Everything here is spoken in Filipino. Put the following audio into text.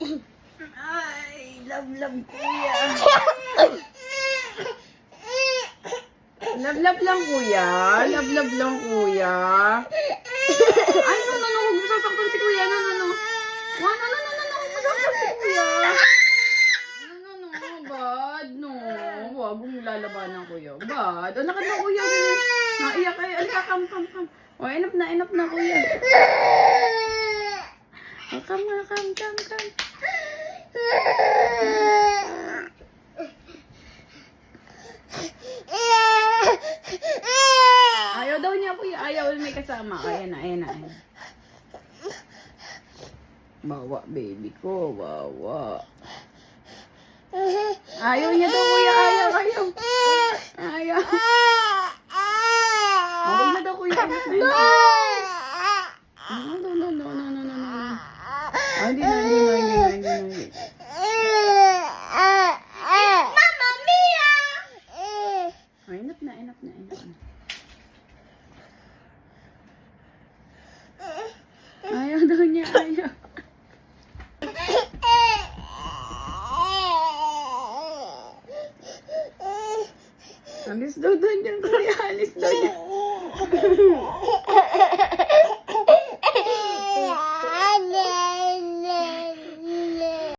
Ay, love kuya. Love lang kuya. Love lang kuya. Ay, no, huwag mo sasaktan si kuya. No. Huwag mo sasaktan si kuya. Bad, no. Huwag mong lalabanan kuya. Bad. Anak na kuya. Naiyak kayo. Alika, come. O, enough na kuya. O, come. Ayaw daw niya kuya. Ayaw may kasama. Ayan na. Bawa, baby ko. Bawa. Ayaw niya daw kuya. Ayaw. Huwag na daw kuya. No. Hindi na. Mama Mia! Enough na. Ayaw daw niya. Alis daw doon yan kuya. Alis daw yan.